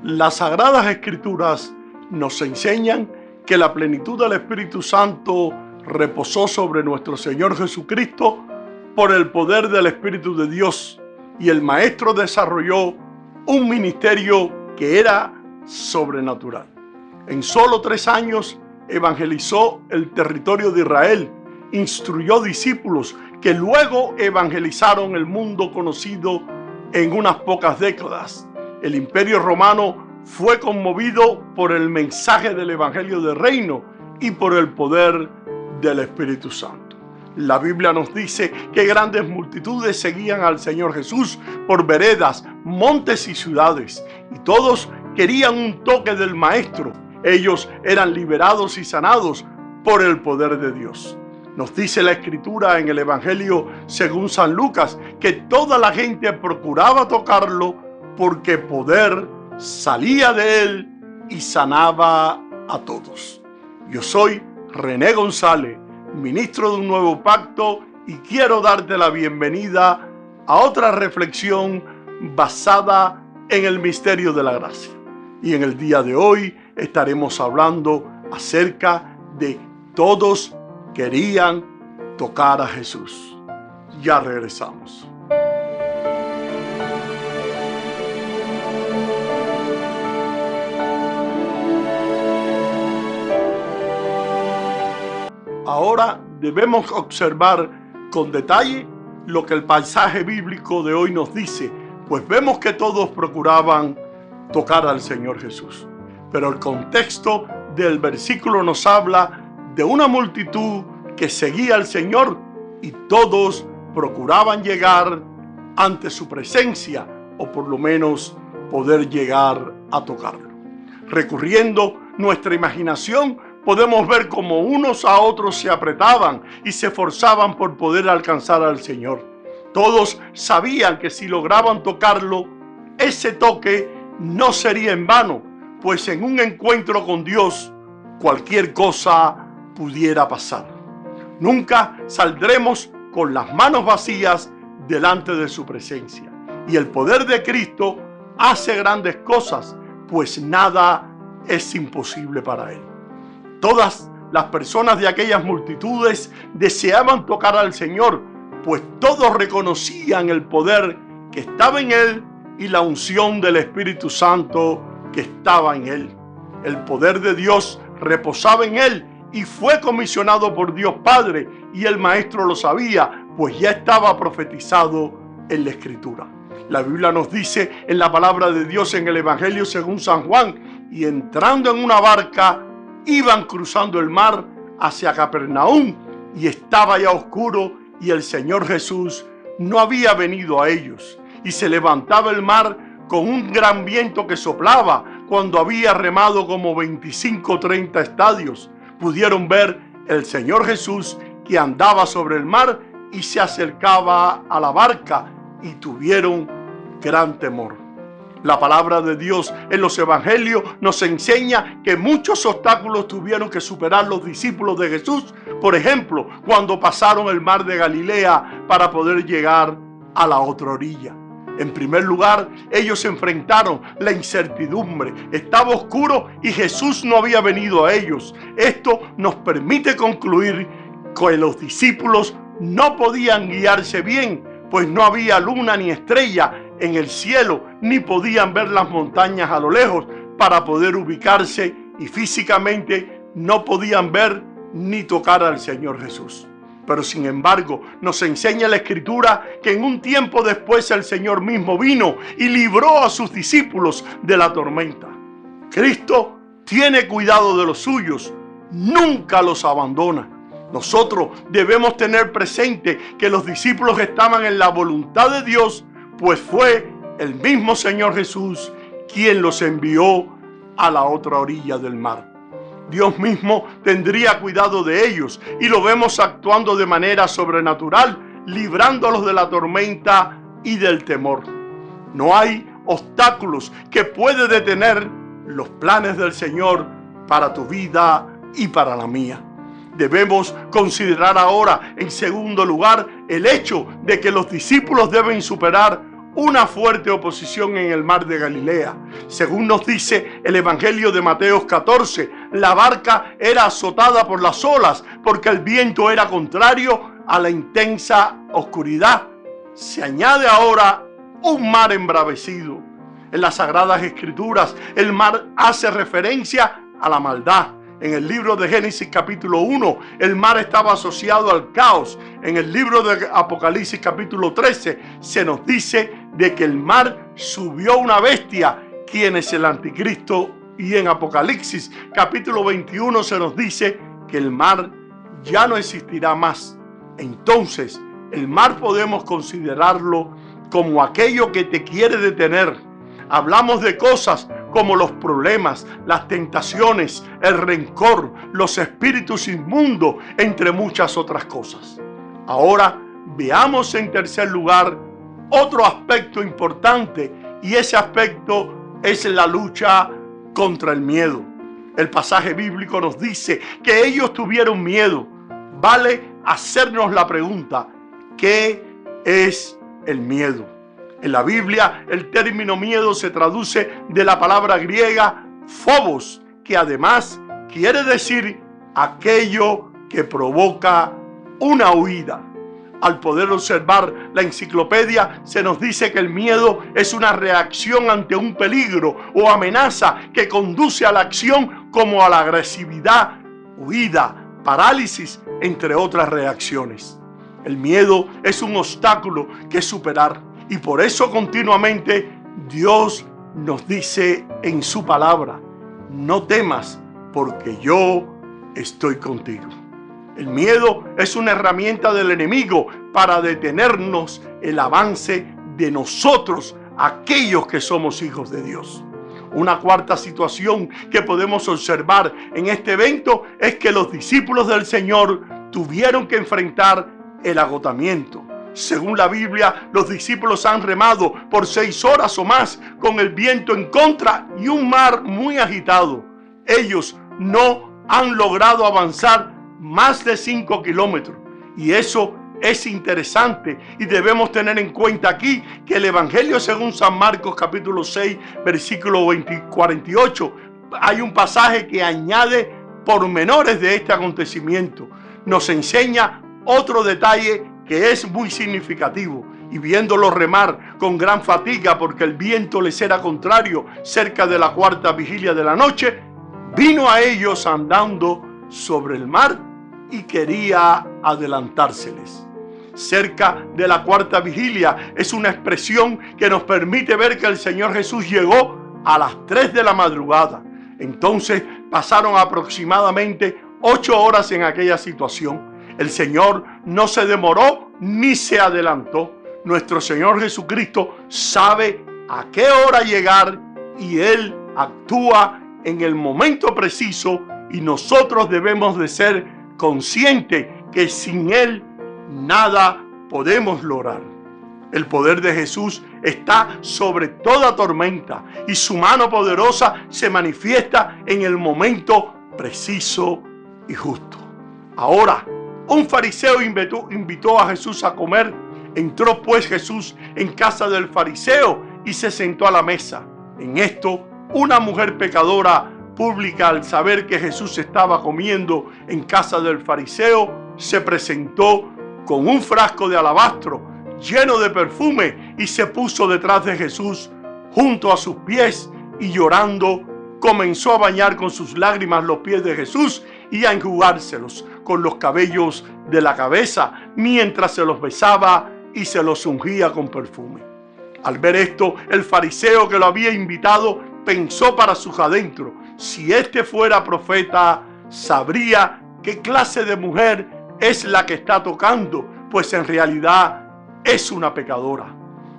Las Sagradas Escrituras nos enseñan que la plenitud del Espíritu Santo reposó sobre nuestro Señor Jesucristo por el poder del Espíritu de Dios, y el Maestro desarrolló un ministerio que era sobrenatural. En solo 3 años evangelizó el territorio de Israel, instruyó discípulos que luego evangelizaron el mundo conocido en unas pocas décadas. El Imperio Romano fue conmovido por el mensaje del Evangelio del Reino y por el poder del Espíritu Santo. La Biblia nos dice que grandes multitudes seguían al Señor Jesús por veredas, montes y ciudades, y todos querían un toque del Maestro. Ellos eran liberados y sanados por el poder de Dios. Nos dice la Escritura en el Evangelio según San Lucas que toda la gente procuraba tocarlo porque poder salía de él y sanaba a todos. Yo soy René González, ministro de un nuevo pacto, y quiero darte la bienvenida a otra reflexión basada en el misterio de la gracia. Y en el día de hoy estaremos hablando acerca de todos querían tocar a Jesús. Ya regresamos. Ahora debemos observar con detalle lo que el pasaje bíblico de hoy nos dice, pues vemos que todos procuraban tocar al Señor Jesús. Pero el contexto del versículo nos habla de una multitud que seguía al Señor y todos procuraban llegar ante su presencia, o por lo menos poder llegar a tocarlo. Recurriendo nuestra imaginación, podemos ver cómo unos a otros se apretaban y se esforzaban por poder alcanzar al Señor. Todos sabían que si lograban tocarlo, ese toque no sería en vano, pues en un encuentro con Dios, cualquier cosa pudiera pasar. Nunca saldremos con las manos vacías delante de su presencia. Y el poder de Cristo hace grandes cosas, pues nada es imposible para Él. Todas las personas de aquellas multitudes deseaban tocar al Señor, pues todos reconocían el poder que estaba en Él y la unción del Espíritu Santo que estaba en Él. El poder de Dios reposaba en Él y fue comisionado por Dios Padre, y el Maestro lo sabía, pues ya estaba profetizado en la Escritura. La Biblia nos dice en la palabra de Dios en el Evangelio según San Juan, y entrando en una barca, iban cruzando el mar hacia Capernaum, y estaba ya oscuro y el Señor Jesús no había venido a ellos, y se levantaba el mar con un gran viento que soplaba. Cuando había remado como 25 o 30 estadios, pudieron ver el Señor Jesús que andaba sobre el mar y se acercaba a la barca, y tuvieron gran temor. La palabra de Dios en los evangelios nos enseña que muchos obstáculos tuvieron que superar los discípulos de Jesús. Por ejemplo, cuando pasaron el mar de Galilea para poder llegar a la otra orilla. En primer lugar, ellos enfrentaron la incertidumbre. Estaba oscuro y Jesús no había venido a ellos. Esto nos permite concluir que los discípulos no podían guiarse bien, pues no había luna ni estrella en el cielo, ni podían ver las montañas a lo lejos para poder ubicarse, y físicamente no podían ver ni tocar al Señor Jesús. Pero sin embargo, nos enseña la Escritura que en un tiempo después el Señor mismo vino y libró a sus discípulos de la tormenta. Cristo tiene cuidado de los suyos, nunca los abandona. Nosotros debemos tener presente que los discípulos estaban en la voluntad de Dios, pues fue el mismo Señor Jesús quien los envió a la otra orilla del mar. Dios mismo tendría cuidado de ellos, y lo vemos actuando de manera sobrenatural, librándolos de la tormenta y del temor. No hay obstáculos que puedan detener los planes del Señor para tu vida y para la mía. Debemos considerar ahora, en segundo lugar, el hecho de que los discípulos deben superar una fuerte oposición en el mar de Galilea. Según nos dice el Evangelio de Mateo 14, la barca era azotada por las olas porque el viento era contrario a la intensa oscuridad. Se añade ahora un mar embravecido. En las Sagradas Escrituras, el mar hace referencia a la maldad. En el libro de Génesis capítulo 1, el mar estaba asociado al caos. En el libro de Apocalipsis capítulo 13, se nos dice de que el mar subió una bestia, quien es el anticristo. Y en Apocalipsis capítulo 21 se nos dice que el mar ya no existirá más. Entonces, el mar podemos considerarlo como aquello que te quiere detener. Hablamos de cosas como los problemas, las tentaciones, el rencor, los espíritus inmundos, entre muchas otras cosas. Ahora veamos en tercer lugar otro aspecto importante, y ese aspecto es la lucha contra el miedo. El pasaje bíblico nos dice que ellos tuvieron miedo. Vale hacernos la pregunta, ¿qué es el miedo? En la Biblia, el término miedo se traduce de la palabra griega phobos, que además quiere decir aquello que provoca una huida. Al poder observar la enciclopedia, se nos dice que el miedo es una reacción ante un peligro o amenaza que conduce a la acción, como a la agresividad, huida, parálisis, entre otras reacciones. El miedo es un obstáculo que superar. Y por eso continuamente Dios nos dice en su palabra, no temas porque yo estoy contigo. El miedo es una herramienta del enemigo para detenernos el avance de nosotros, aquellos que somos hijos de Dios. Una cuarta situación que podemos observar en este evento es que los discípulos del Señor tuvieron que enfrentar el agotamiento. Según la Biblia, los discípulos han remado por 6 horas o más con el viento en contra y un mar muy agitado. Ellos no han logrado avanzar más de 5 kilómetros. Y eso es interesante, y debemos tener en cuenta aquí que el Evangelio según San Marcos capítulo 6, versículo 48, hay un pasaje que añade pormenores de este acontecimiento. Nos enseña otro detalle que es muy significativo. Y viéndolo remar con gran fatiga porque el viento les era contrario, cerca de la 4ª vigilia de la noche, vino a ellos andando sobre el mar y quería adelantárseles. Cerca de la 4ª vigilia es una expresión que nos permite ver que el Señor Jesús llegó a las 3 de la madrugada. Entonces pasaron aproximadamente 8 horas en aquella situación. El Señor no se demoró ni se adelantó. Nuestro Señor Jesucristo sabe a qué hora llegar y Él actúa en el momento preciso, y nosotros debemos de ser conscientes que sin Él nada podemos lograr. El poder de Jesús está sobre toda tormenta y su mano poderosa se manifiesta en el momento preciso y justo. Ahora, un fariseo invitó a Jesús a comer. Entró pues Jesús en casa del fariseo y se sentó a la mesa. En esto, una mujer pecadora pública, al saber que Jesús estaba comiendo en casa del fariseo, se presentó con un frasco de alabastro lleno de perfume y se puso detrás de Jesús junto a sus pies, y llorando comenzó a bañar con sus lágrimas los pies de Jesús y a enjugárselos con los cabellos de la cabeza, mientras se los besaba y se los ungía con perfume. Al ver esto, el fariseo que lo había invitado pensó para sus adentros: si este fuera profeta, sabría qué clase de mujer es la que está tocando, pues en realidad es una pecadora.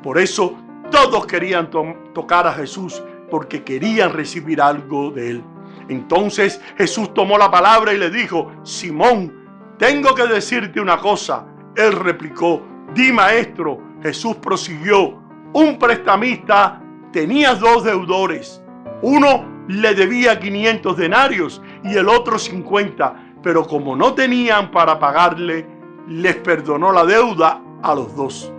Por eso todos querían tocar a Jesús, porque querían recibir algo de él. Entonces Jesús tomó la palabra y le dijo: Simón, tengo que decirte una cosa. Él replicó: di, maestro. Jesús prosiguió: un prestamista tenía 2 deudores. Uno le debía 500 denarios y el otro 50, pero como no tenían para pagarle, les perdonó la deuda a los 2.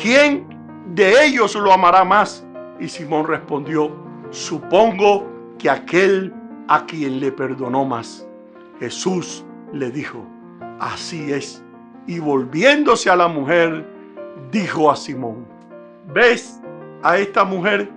¿Quién de ellos lo amará más. Y Simón respondió: supongo que aquel a quien le perdonó más. Jesús le dijo: así es. Y volviéndose a la mujer, dijo a Simón: ¿ves a esta mujer?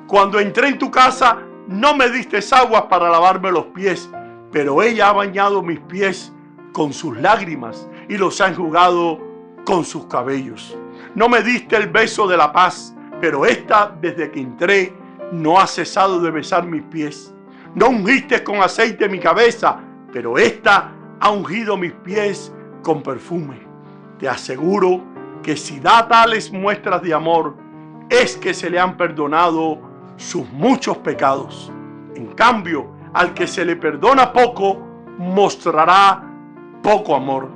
Cuando entré en tu casa, no me diste aguas para lavarme los pies, pero ella ha bañado mis pies con sus lágrimas y los ha enjugado con sus cabellos. No me diste el beso de la paz, pero esta, desde que entré, no ha cesado de besar mis pies. No ungiste con aceite mi cabeza, pero esta ha ungido mis pies con perfume. Te aseguro que si da tales muestras de amor, es que se le han perdonado sus muchos pecados. En cambio, al que se le perdona poco, mostrará poco amor.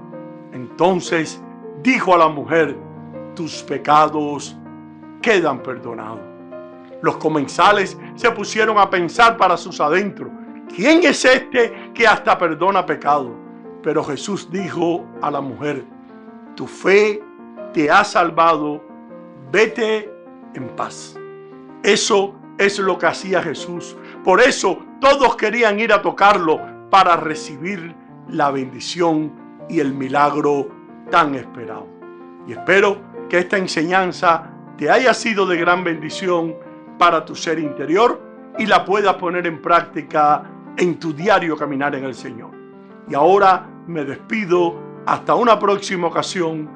Entonces dijo a la mujer: tus pecados quedan perdonados. Los comensales se pusieron a pensar para sus adentros: ¿quién es este que hasta perdona pecado? Pero Jesús dijo a la mujer: tu fe te ha salvado, vete en paz. Eso es lo que hacía Jesús. Por eso todos querían ir a tocarlo para recibir la bendición y el milagro tan esperado. Y espero que esta enseñanza te haya sido de gran bendición para tu ser interior y la puedas poner en práctica en tu diario caminar en el Señor. Y ahora me despido hasta una próxima ocasión.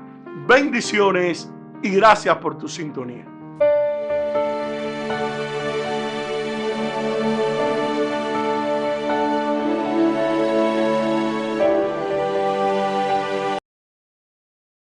Bendiciones y gracias por tu sintonía.